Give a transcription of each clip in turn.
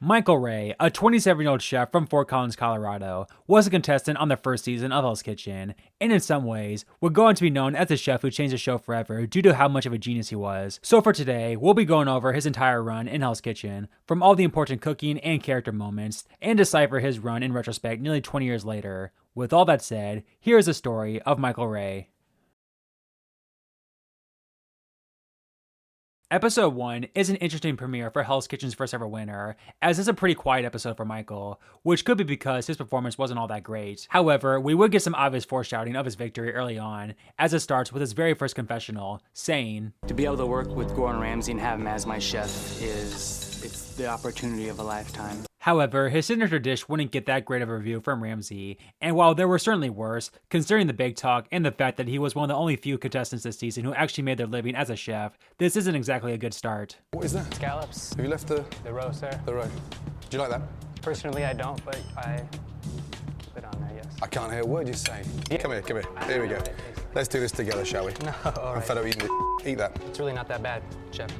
Michael Wray, a 27-year-old chef from Fort Collins, Colorado, was a contestant on the first season of Hell's Kitchen, and in some ways, would go on to be known as the chef who changed the show forever due to how much of a genius he was. So for today, we'll be going over his entire run in Hell's Kitchen, from all the important cooking and character moments, and decipher his run in retrospect nearly 20 years later. With all that said, here is the story of Michael Wray. Episode 1 is an interesting premiere for Hell's Kitchen's first ever winner, as it's a pretty quiet episode for Michael, which could be because his performance wasn't all that great. However, we would get some obvious foreshadowing of his victory early on, as it starts with his very first confessional, saying, "To be able to work with Gordon Ramsay and have him as my chef it's the opportunity of a lifetime." However, his signature dish wouldn't get that great of a review from Ramsay, and while there were certainly worse, considering the big talk and the fact that he was one of the only few contestants this season who actually made their living as a chef, this isn't exactly a good start. What is that? Scallops. Have you left the roast there? The roast. Do you like that? Personally, I don't, but I keep it on there, yes. I can't hear a word you're saying. Yeah. Come here. Here we go. Let's do this together, shall we? No, all right. I'm fed up eating this. Eat that. It's really not that bad, chef.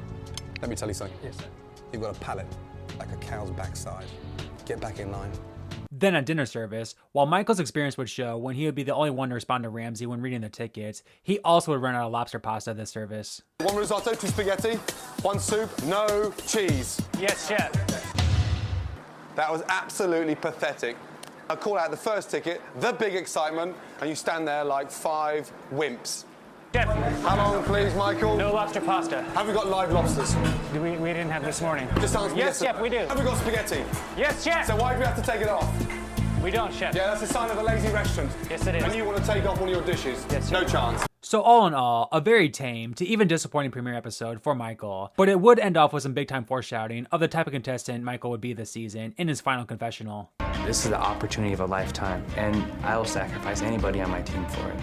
Let me tell you something. Yes, sir. You've got a palate like a cow's backside. Get back in line. Then at dinner service, while Michael's experience would show when he would be the only one to respond to Ramsay when reading the tickets, he also would run out of lobster pasta this service. 1 risotto, 2 spaghetti, 1 soup, no cheese. Yes, chef. That was absolutely pathetic. I call out the first ticket, the big excitement, and you stand there like 5 wimps. Chef. How long, please, Michael? No lobster pasta. Have we got live lobsters? We didn't have this morning. Just answer me Yes, chef, we do. Have we got spaghetti? Yes, chef. So why do we have to take it off? We don't, chef. Yeah, that's a sign of a lazy restaurant. Yes, it is. And you want to take off one of your dishes? Yes, no chef. chance. So all in all, a very tame to even disappointing premiere episode for Michael, but it would end off with some big time foreshadowing of the type of contestant Michael would be this season in his final confessional. This is the opportunity of a lifetime, and I will sacrifice anybody on my team for it.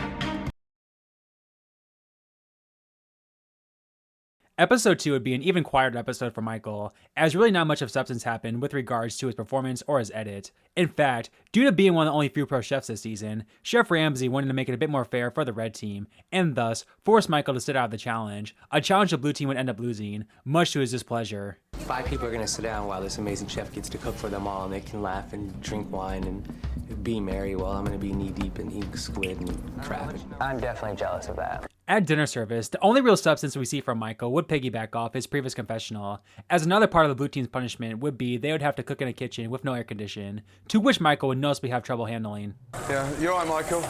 Episode 2 would be an even quieter episode for Michael, as really not much of substance happened with regards to his performance or his edit. In fact, due to being one of the only few pro chefs this season, Chef Ramsay wanted to make it a bit more fair for the red team, and thus forced Michael to sit out of the challenge, a challenge the blue team would end up losing, much to his displeasure. 5 people are going to sit down while this amazing chef gets to cook for them all, and they can laugh and drink wine and be merry while I'm going to be knee-deep in eating squid and traffic. I'm definitely jealous of that. At dinner service, the only real substance we see from Michael would piggyback off his previous confessional, as another part of the blue team's punishment would be they would have to cook in a kitchen with no air condition, to which Michael would noticeably have trouble handling. Yeah, you're right, Michael.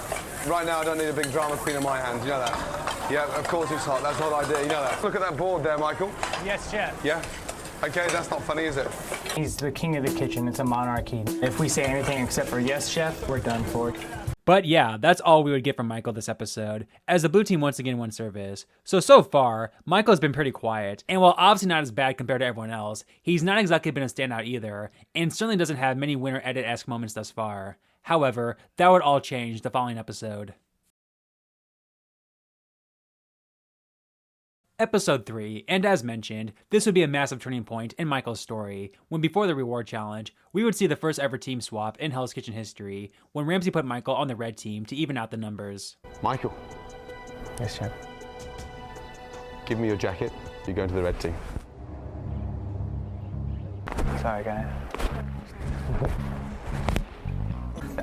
Right now, I don't need a big drama queen in my hands, you know that? Yeah, of course it's hot, that's not ideal, you know that. Look at that board there, Michael. Yes, chef. Yeah? Okay, that's not funny, is it? He's the king of the kitchen. It's a monarchy. If we say anything except for yes, chef, we're done for. But yeah, that's all we would get from Michael this episode, as the blue team once again won service. So far, Michael's been pretty quiet, and while obviously not as bad compared to everyone else, he's not exactly been a standout either, and certainly doesn't have many winner edit-esque moments thus far. However, that would all change the following episode. Episode 3, and as mentioned, this would be a massive turning point in Michael's story, when before the reward challenge, we would see the first ever team swap in Hell's Kitchen history, when Ramsay put Michael on the red team to even out the numbers. Michael. Yes, chef. Give me your jacket, you're going to the red team. Sorry, guys.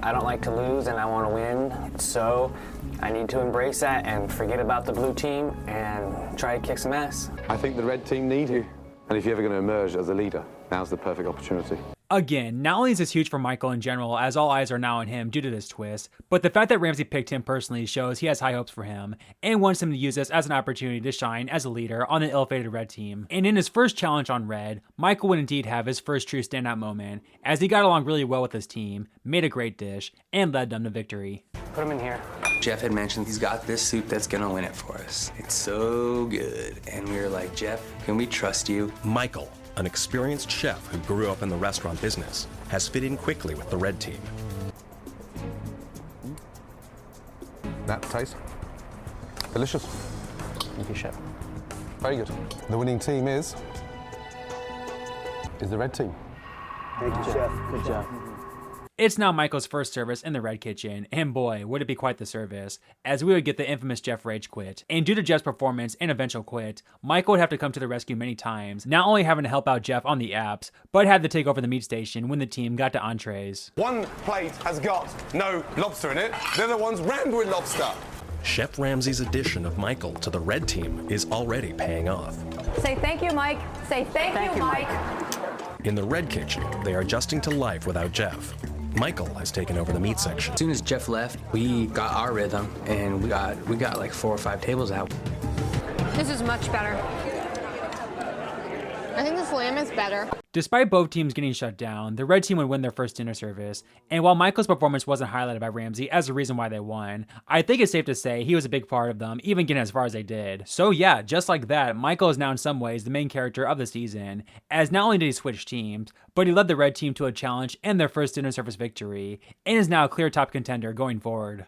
I don't like to lose and I want to win, so I need to embrace that and forget about the blue team and try to kick some ass. I think the red team need you. And if you're ever going to emerge as a leader, now's the perfect opportunity. Again, not only is this huge for Michael in general, as all eyes are now on him due to this twist, but the fact that Ramsay picked him personally shows he has high hopes for him, and wants him to use this as an opportunity to shine as a leader on the ill-fated red team. And in his first challenge on red, Michael would indeed have his first true standout moment, as he got along really well with his team, made a great dish, and led them to victory. Put him in here. Jeff had mentioned he's got this soup that's going to win it for us. It's so good. And we were like, Jeff, can we trust you? Michael, an experienced chef who grew up in the restaurant business, has fit in quickly with the red team. That taste? Delicious. Thank you, chef. Very good. The winning team is the red team. Thank you, chef. Good job. It's now Michael's first service in the Red Kitchen, and boy, would it be quite the service, as we would get the infamous Jeff rage quit. And due to Jeff's performance and eventual quit, Michael would have to come to the rescue many times, not only having to help out Jeff on the apps, but had to take over the meat station when the team got to entrees. One plate has got no lobster in it. The other one's rammed with lobster. Chef Ramsay's addition of Michael to the red team is already paying off. Say thank you, Mike. Say thank you, Mike. In the red kitchen, they are adjusting to life without Jeff. Michael has taken over the meat section. As soon as Jeff left, we got our rhythm, and we got like 4 or 5 tables out. This is much better. I think this lamb is better. Despite both teams getting shut down, the red team would win their first dinner service, and while Michael's performance wasn't highlighted by Ramsay as the reason why they won, I think it's safe to say he was a big part of them, even getting as far as they did. So yeah, just like that, Michael is now in some ways the main character of the season, as not only did he switch teams, but he led the red team to a challenge and their first dinner service victory, and is now a clear top contender going forward.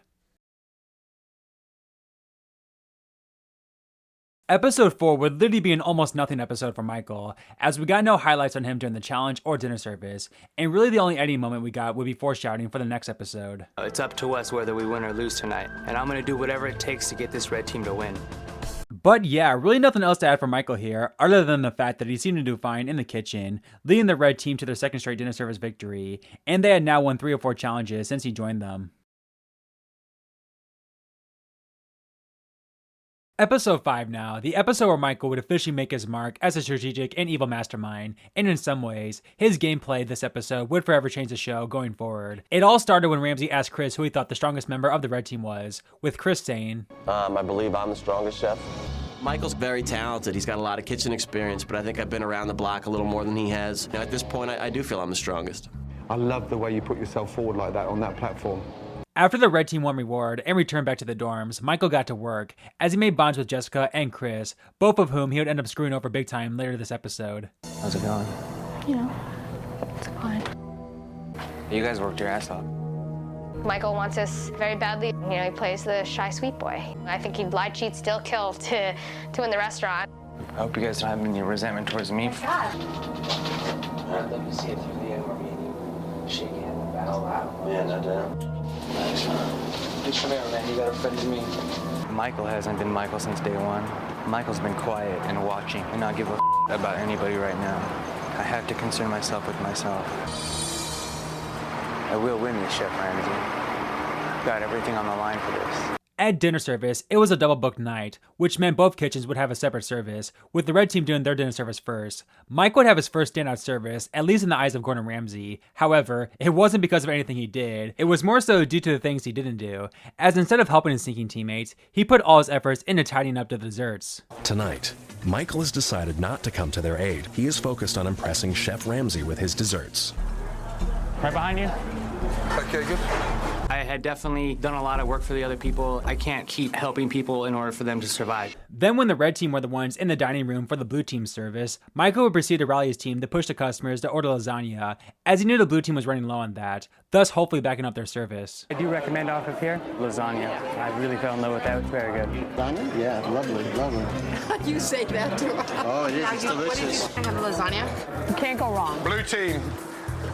Episode 4 would literally be an almost nothing episode for Michael, as we got no highlights on him during the challenge or dinner service, and really the only editing moment we got would be foreshadowing for the next episode. It's up to us whether we win or lose tonight, and I'm gonna do whatever it takes to get this red team to win. But yeah, really nothing else to add for Michael here, other than the fact that he seemed to do fine in the kitchen, leading the red team to their second straight dinner service victory, and they had now won 3 or 4 challenges since he joined them. Episode 5 now, the episode where Michael would officially make his mark as a strategic and evil mastermind, and in some ways, his gameplay this episode would forever change the show going forward. It all started when Ramsay asked Chris who he thought the strongest member of the red team was, with Chris saying, I believe I'm the strongest chef. Michael's very talented. He's got a lot of kitchen experience, but I think I've been around the block a little more than he has. Now, at this point, I do feel I'm the strongest. I love the way you put yourself forward like that on that platform. After the red team won reward and returned back to the dorms, Michael got to work, as he made bonds with Jessica and Chris, both of whom he would end up screwing over big time later this episode. How's it going? You know, it's fine. You guys worked your ass off. Michael wants us very badly. You know, he plays the shy sweet boy. I think he'd lie, cheat, steal, kill to win the restaurant. I hope you guys don't have any resentment towards me. I'd love to see it through the end where me and you shake hands and battle out. Yeah, no doubt. Nice, Thanks for there, man. You got a friend in me. Michael hasn't been Michael since day one. Michael's been quiet and watching and not give a about anybody right now. I have to concern myself with myself. I will win this, Chef Ramsay. Got everything on the line for this. At dinner service, it was a double booked night, which meant both kitchens would have a separate service, with the red team doing their dinner service first. Mike would have his first standout service, at least in the eyes of Gordon Ramsay. However, it wasn't because of anything he did, it was more so due to the things he didn't do, as instead of helping his sinking teammates, he put all his efforts into tidying up the desserts. Tonight, Michael has decided not to come to their aid. He is focused on impressing Chef Ramsay with his desserts. Right behind you. Okay, good. I had definitely done a lot of work for the other people. I can't keep helping people in order for them to survive. Then when the red team were the ones in the dining room for the blue team's service, Michael would proceed to rally his team to push the customers to order lasagna, as he knew the blue team was running low on that, thus hopefully backing up their service. I do recommend off of here, lasagna. I really fell in love with that. It's very good. Lasagna? Yeah, lovely, lovely. You say that too. Oh, it is. It's delicious. I have a lasagna. You can't go wrong. Blue team,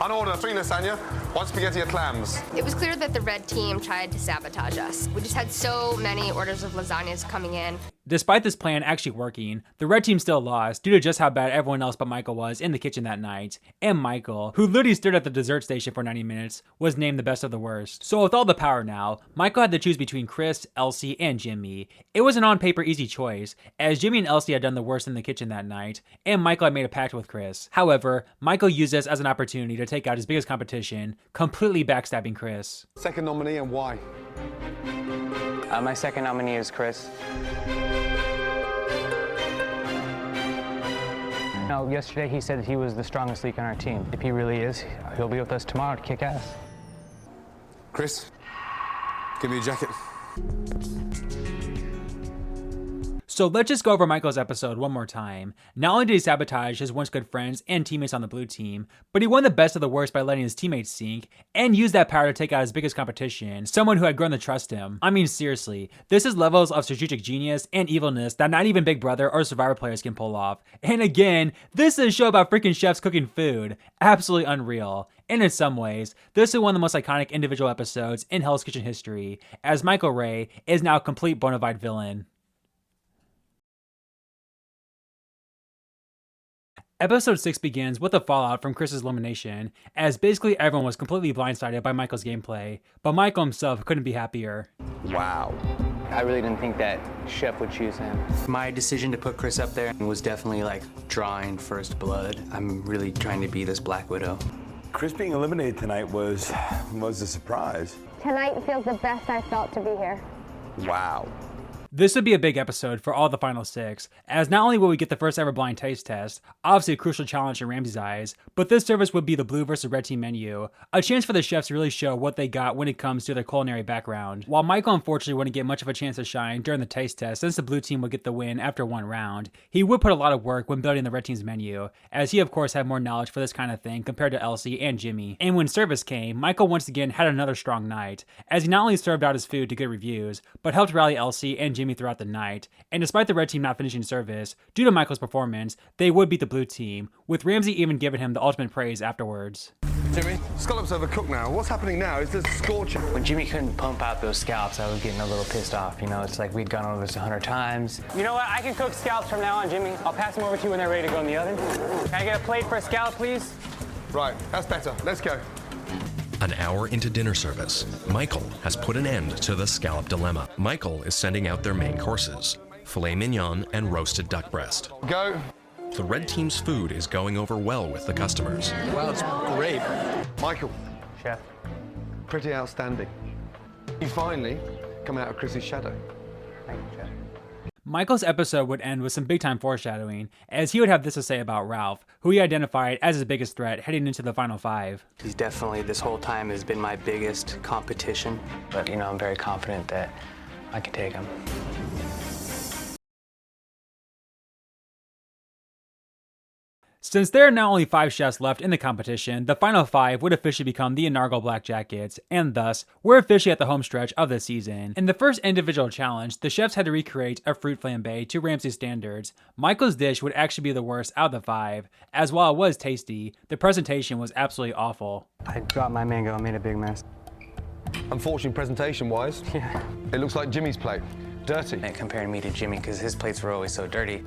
on order, 3 lasagna, 1 spaghetti or clams. It was clear that the red team tried to sabotage us. We just had so many orders of lasagnas coming in. Despite this plan actually working, the red team still lost due to just how bad everyone else but Michael was in the kitchen that night, and Michael, who literally stood at the dessert station for 90 minutes, was named the best of the worst. So with all the power now, Michael had to choose between Chris, Elsie, and Jimmy. It was an on-paper easy choice, as Jimmy and Elsie had done the worst in the kitchen that night, and Michael had made a pact with Chris. However, Michael used this as an opportunity to take out his biggest competition, completely backstabbing Chris. Second nominee and why? My second nominee is Chris. No, yesterday he said he was the strongest leak on our team. If he really is, he'll be with us tomorrow to kick ass. Chris, give me your jacket. So let's just go over Michael's episode one more time. Not only did he sabotage his once good friends and teammates on the blue team, but he won the best of the worst by letting his teammates sink, and used that power to take out his biggest competition, someone who had grown to trust him. I mean, seriously, this is levels of strategic genius and evilness that not even Big Brother or Survivor players can pull off. And again, this is a show about freaking chefs cooking food. Absolutely unreal. and in some ways, this is one of the most iconic individual episodes in Hell's Kitchen history, as Michael Wray is now a complete bona fide villain. Episode 6 begins with the fallout from Chris's elimination, as basically everyone was completely blindsided by Michael's gameplay, but Michael himself couldn't be happier. Wow. I really didn't think that Chef would choose him. My decision to put Chris up there was definitely like drawing first blood. I'm really trying to be this Black Widow. Chris being eliminated tonight was a surprise. Tonight feels the best I felt to be here. Wow. This would be a big episode for all the final 6, as not only will we get the first ever blind taste test, obviously a crucial challenge in Ramsey's eyes, but this service would be the blue versus red team menu, a chance for the chefs to really show what they got when it comes to their culinary background. While Michael unfortunately wouldn't get much of a chance to shine during the taste test since the blue team would get the win after one round, he would put a lot of work when building the red team's menu, as he of course had more knowledge for this kind of thing compared to Elsie and Jimmy. And when service came, Michael once again had another strong night, as he not only served out his food to good reviews, but helped rally Elsie and Jimmy throughout the night. And despite the red team not finishing service, due to Michael's performance, they would beat the blue team, with Ramsey even giving him the ultimate praise afterwards. Jimmy, scallops overcooked now. What's happening now is there's scorching. When Jimmy couldn't pump out those scallops, I was getting a little pissed off. You know, it's like we'd gone over this 100 times. You know what? I can cook scallops from now on, Jimmy. I'll pass them over to you when they're ready to go in the oven. Can I get a plate for a scallop, please? Right, that's better. Let's go. An hour into dinner service, Michael has put an end to the scallop dilemma. Michael is sending out their main courses, filet mignon and roasted duck breast. Go. The red team's food is going over well with the customers. Wow, it's great. Michael, Chef. pretty outstanding. You finally come out of Chris's shadow. Thank you, Chef. Michael's episode would end with some big time foreshadowing, as he would have this to say about Ralph, who he identified as his biggest threat heading into the final 5. He's definitely, this whole time, has been my biggest competition. But, you know, I'm very confident that I can take him. Since there are now only 5 chefs left in the competition, the final 5 would officially become the inaugural Black Jackets, and thus, we're officially at the home stretch of the season. In the first individual challenge, the chefs had to recreate a fruit flambe to Ramsey's standards. Michael's dish would actually be the worst out of the 5, as while it was tasty, the presentation was absolutely awful. I dropped my mango and made a big mess. Unfortunately, presentation-wise, it looks like Jimmy's plate. Dirty. And comparing me to Jimmy, because his plates were always so dirty,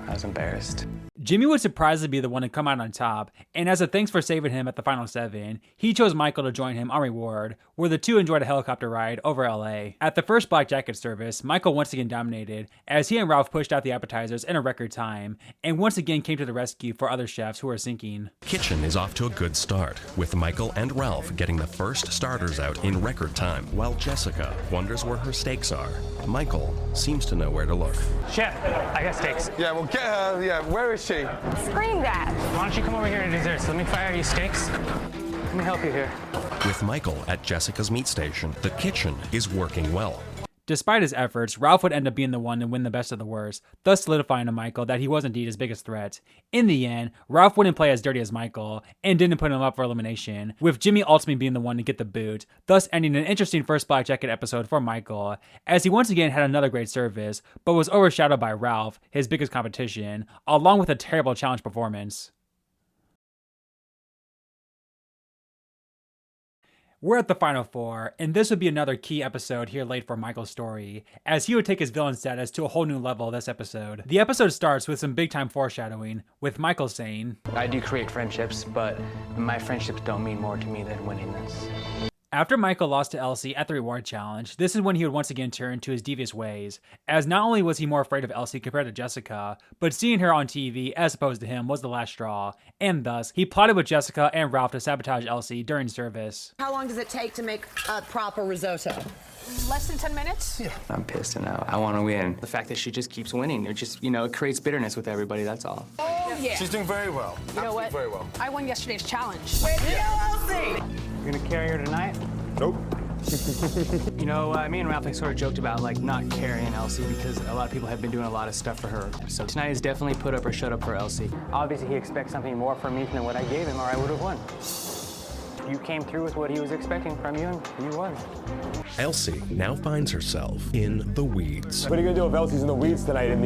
I was embarrassed. Jimmy would surprisingly be the one to come out on top, and as a thanks for saving him at the final 7, he chose Michael to join him on reward, where the two enjoyed a helicopter ride over LA. At the first Black Jacket service, Michael once again dominated, as he and Ralph pushed out the appetizers in a record time, and once again came to the rescue for other chefs who were sinking. Kitchen is off to a good start, with Michael and Ralph getting the first starters out in record time, while Jessica wonders where her steaks are. Michael seems to know where to look. Chef, I got steaks. Yeah, well, get her. Yeah, where is she? Scream that. Why don't you come over here to desserts? Let me fire you steaks. Let me help you here. With Michael at Jessica's meat station, the kitchen is working well. Despite his efforts, Ralph would end up being the one to win the best of the worst, thus solidifying to Michael that he was indeed his biggest threat. In the end, Ralph wouldn't play as dirty as Michael, and didn't put him up for elimination, with Jimmy ultimately being the one to get the boot, thus ending an interesting first Black Jacket episode for Michael, as he once again had another great service, but was overshadowed by Ralph, his biggest competition, along with a terrible challenge performance. We're at the final 4, and this would be another key episode here late for Michael's story, as he would take his villain status to a whole new level this episode. The episode starts with some big time foreshadowing, with Michael saying, I do create friendships, but my friendships don't mean more to me than winning this. After Michael lost to Elsie at the reward challenge, this is when he would once again turn to his devious ways, as not only was he more afraid of Elsie compared to Jessica, but seeing her on TV as opposed to him was the last straw, and thus, he plotted with Jessica and Ralph to sabotage Elsie during service. How long does it take to make a proper risotto? Less than 10 minutes? Yeah. I'm pissed and I want to win. The fact that she just keeps winning, it just, it creates bitterness with everybody, that's all. Oh, yeah. She's doing very well. You know what? Very well. I won yesterday's challenge. With Elsie! You're gonna carry her tonight? Nope. Me and Ralph sort of joked about not carrying Elsie because a lot of people have been doing a lot of stuff for her. So tonight is definitely put up or shut up for Elsie. Obviously he expects something more from me than what I gave him or I would have won. You came through with what he was expecting from you and you won. Elsie now finds herself in the weeds. What are you gonna do if Elsie's in the weeds tonight in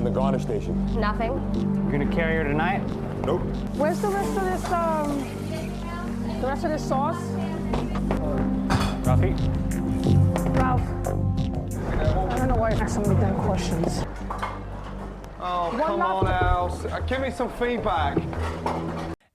the garnish station? Nothing. You're gonna carry her tonight? Nope. Where's the rest of this, rest of this sauce? Ralphie? Ralph. I don't know why you're asking so many damn questions. Oh, come on, Alice. Give me some feedback.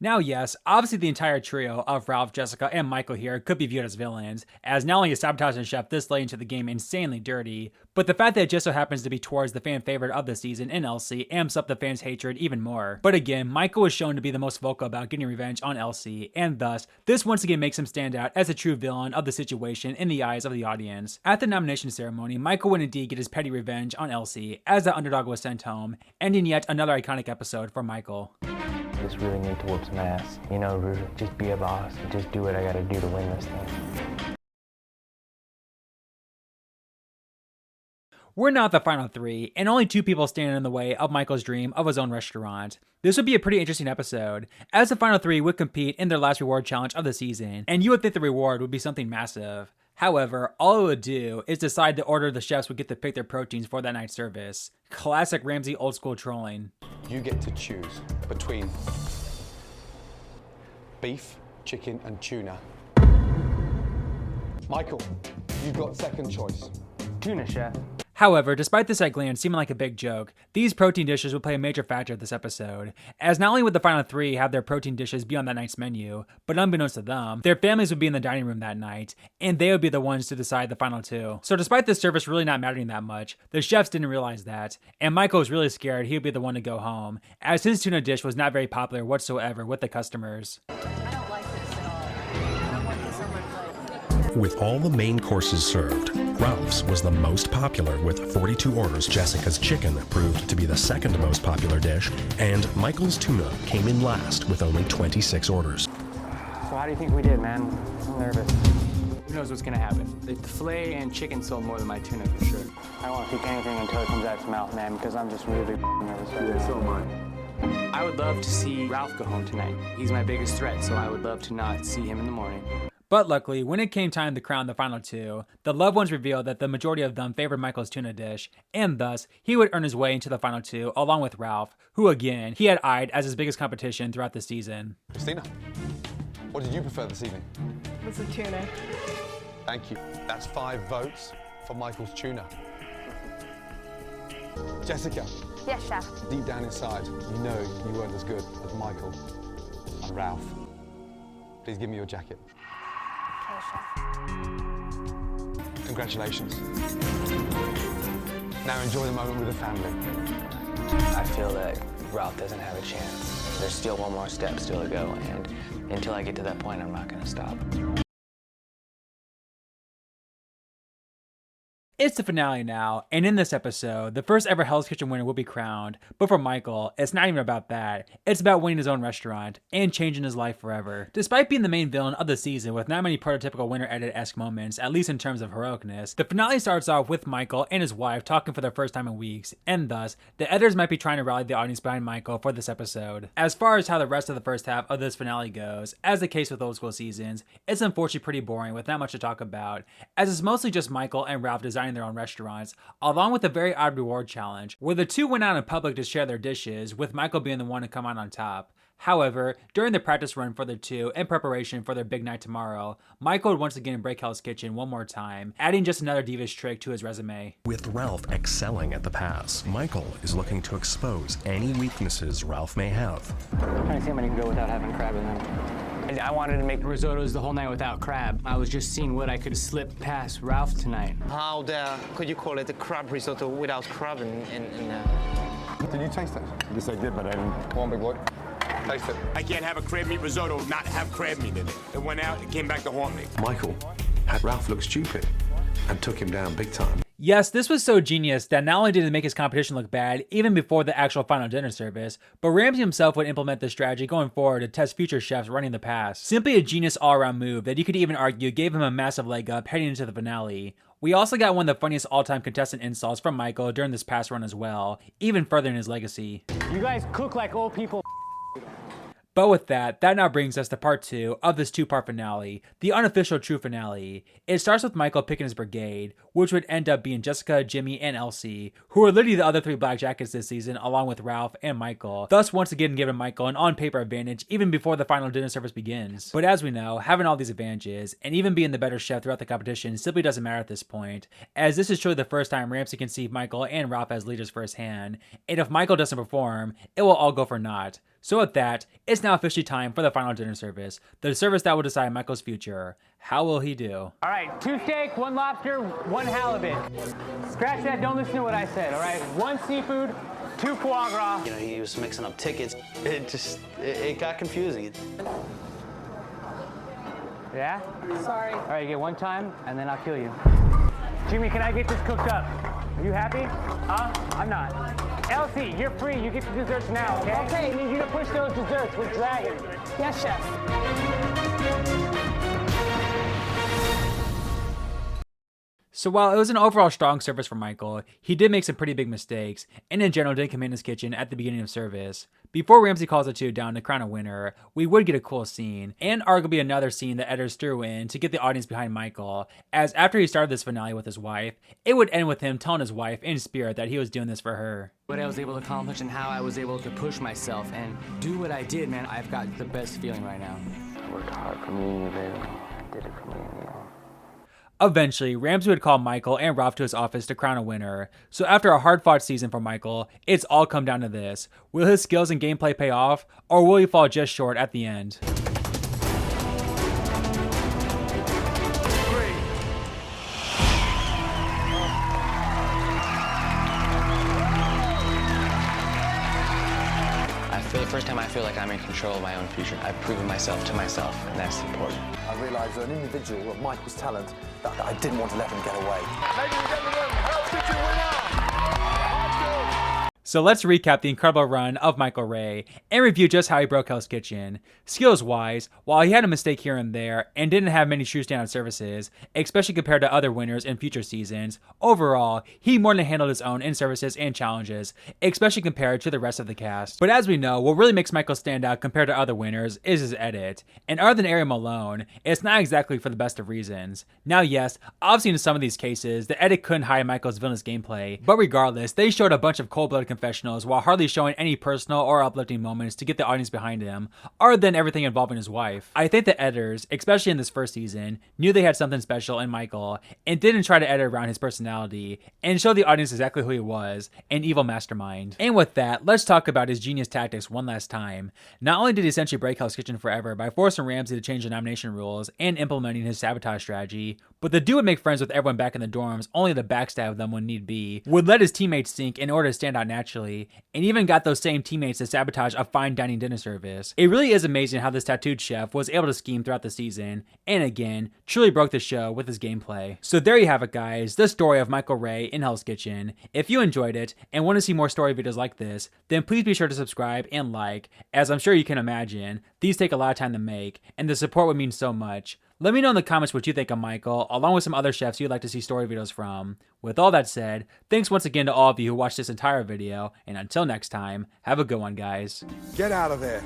Now, yes, obviously the entire trio of Ralph, Jessica, and Michael here could be viewed as villains, as not only is sabotaging the chef this late into the game insanely dirty, but the fact that it just so happens to be towards the fan favorite of the season in Elsie amps up the fans' hatred even more. But again, Michael was shown to be the most vocal about getting revenge on Elsie, and thus, this once again makes him stand out as a true villain of the situation in the eyes of the audience. At the nomination ceremony, Michael would indeed get his petty revenge on Elsie, as the underdog was sent home, ending yet another iconic episode for Michael. Just really need to whoop some ass. You know, just be a boss and just do what I gotta do to win this thing. We're now at the final three, and only 2 people stand in the way of Michael's dream of his own restaurant. This would be a pretty interesting episode, as the final 3 would compete in their last reward challenge of the season, and you would think the reward would be something massive. However, all it would do is decide the order the chefs would get to pick their proteins for that night's service. Classic Ramsay old school trolling. You get to choose between beef, chicken, and tuna. Michael, you've got second choice. Tuna, chef. However, despite this at glance seeming like a big joke, these protein dishes would play a major factor this episode, as not only would the final 3 have their protein dishes be on that night's menu, but unbeknownst to them, their families would be in the dining room that night, and they would be the ones to decide the final 2. So despite this service really not mattering that much, the chefs didn't realize that, and Michael was really scared he would be the one to go home, as his tuna dish was not very popular whatsoever with the customers. With all the main courses served, Ralph's was the most popular with 42 orders. Jessica's chicken proved to be the second most popular dish, and Michael's tuna came in last with only 26 orders. So how do you think we did, man? I'm nervous. Who knows what's gonna happen? The filet and chicken sold more than my tuna for sure. I don't want to pick anything until it comes out of its mouth, man, because I'm just really nervous right now. So am I. I would love to see Ralph go home tonight. He's my biggest threat, so I would love to not see him in the morning. But luckily, when it came time to crown the final 2, the loved ones revealed that the majority of them favored Michael's tuna dish, and thus, he would earn his way into the final 2 along with Ralph, who again, he had eyed as his biggest competition throughout the season. Christina, what did you prefer this evening? With some tuna. Thank you. That's 5 votes for Michael's tuna. Jessica. Yes, chef. Deep down inside, you know you weren't as good as Michael and Ralph. Please give me your jacket. Okay, chef. Congratulations. Now enjoy the moment with the family. I feel that Ralph doesn't have a chance. There's still one more step still to go, and until I get to that point, I'm not gonna stop. It's the finale now, and in this episode, the first ever Hell's Kitchen winner will be crowned, but for Michael, it's not even about that. It's about winning his own restaurant and changing his life forever. Despite being the main villain of the season with not many prototypical winner edit-esque moments, at least in terms of heroicness, the finale starts off with Michael and his wife talking for the first time in weeks, and thus, the editors might be trying to rally the audience behind Michael for this episode. As far as how the rest of the first half of this finale goes, as the case with old school seasons, it's unfortunately pretty boring with not much to talk about, as it's mostly just Michael and Ralph designing their own restaurants, along with a very odd reward challenge, where the 2 went out in public to share their dishes, with Michael being the one to come out on top. However, during the practice run for the 2 in preparation for their big night tomorrow, Michael would once again break Hell's Kitchen one more time, adding just another divish trick to his resume. With Ralph excelling at the pass, Michael is looking to expose any weaknesses Ralph may have. I'm trying to see how many can go without having crab in them. I wanted to make risottos the whole night without crab. I was just seeing what I could slip past Ralph tonight. How could you call it a crab risotto without crab in Did you taste it? Yes, I did, but I didn't. Come on, big boy. Taste it. I can't have a crab meat risotto not have crab meat in it. It went out, it came back to haunt me. Michael had Ralph look stupid and took him down big time. Yes, this was so genius that not only did it make his competition look bad even before the actual final dinner service, but Ramsay himself would implement this strategy going forward to test future chefs running the pass. Simply a genius all-around move that you could even argue gave him a massive leg up heading into the finale. We also got one of the funniest all-time contestant insults from Michael during this pass run as well, even furthering his legacy. You guys cook like old people. But with that now brings us to part 2 of this 2-part finale, the unofficial true finale. It starts with Michael picking his brigade, which would end up being Jessica, Jimmy, and Elsie, who are literally the other 3 Black Jackets this season, along with Ralph and Michael, thus once again giving Michael an on-paper advantage even before the final dinner service begins. But as we know, having all these advantages, and even being the better chef throughout the competition simply doesn't matter at this point, as this is truly the first time Ramsay can see Michael and Ralph as leaders firsthand, and if Michael doesn't perform, it will all go for naught. So with that, it's now officially time for the final dinner service, the service that will decide Michael's future. How will he do? All right, 2 steak, 1 lobster, 1 halibut. Scratch that, don't listen to what I said, all right? 1 seafood, 2 foie gras. You know, he was mixing up tickets. It got confusing. Yeah? Sorry. All right, you get 1 time, and then I'll kill you. Jimmy, can I get this cooked up? Are you happy? Huh? I'm not. Elsie, you're free. You get the desserts now, okay? Okay. I need you to push those desserts with Dragon. Yes, chef. So while it was an overall strong service for Michael, he did make some pretty big mistakes, and in general didn't command his kitchen at the beginning of service. Before Ramsay calls the 2 down to crown a winner, we would get a cool scene, and arguably another scene that editors threw in to get the audience behind Michael, as after he started this finale with his wife, it would end with him telling his wife in spirit that he was doing this for her. What I was able to accomplish and how I was able to push myself and do what I did, man, I've got the best feeling right now. I worked hard for me and you, baby. I did it for me and you. Eventually, Ramsay would call Michael and Ralph to his office to crown a winner. So after a hard-fought season for Michael, it's all come down to this. Will his skills and gameplay pay off, or will he fall just short at the end? For the first time, I feel like I'm in control of my own future. I've proven myself to myself, and that's important. I realised an individual of Michael's talent that I didn't want to let him get away. Ladies and gentlemen, Hell's Kitchen winner! So let's recap the incredible run of Michael Wray and review just how he broke Hell's Kitchen. Skills-wise, while he had a mistake here and there and didn't have many true standout services, especially compared to other winners in future seasons, overall, he more than handled his own in services and challenges, especially compared to the rest of the cast. But as we know, what really makes Michael stand out compared to other winners is his edit. And other than Ariel Malone, it's not exactly for the best of reasons. Now yes, obviously in some of these cases, the edit couldn't hide Michael's villainous gameplay, but regardless, they showed a bunch of cold-blooded confessionals while hardly showing any personal or uplifting moments to get the audience behind him, other than everything involving his wife. I think the editors, especially in this first season, knew they had something special in Michael and didn't try to edit around his personality and show the audience exactly who he was, an evil mastermind. And with that, let's talk about his genius tactics one last time. Not only did he essentially break Hell's Kitchen forever by forcing Ramsay to change the nomination rules and implementing his sabotage strategy, but the dude would make friends with everyone back in the dorms only to backstab them when need be, would let his teammates sink in order to stand out naturally, and even got those same teammates to sabotage a fine dining dinner service. It really is amazing how this tattooed chef was able to scheme throughout the season, and again, truly broke the show with his gameplay. So there you have it guys, the story of Michael Wray in Hell's Kitchen. If you enjoyed it and want to see more story videos like this, then please be sure to subscribe and like, as I'm sure you can imagine, these take a lot of time to make, and the support would mean so much. Let me know in the comments what you think of Michael, along with some other chefs you'd like to see story videos from. With all that said, thanks once again to all of you who watched this entire video, and until next time, have a good one guys. Get out of there.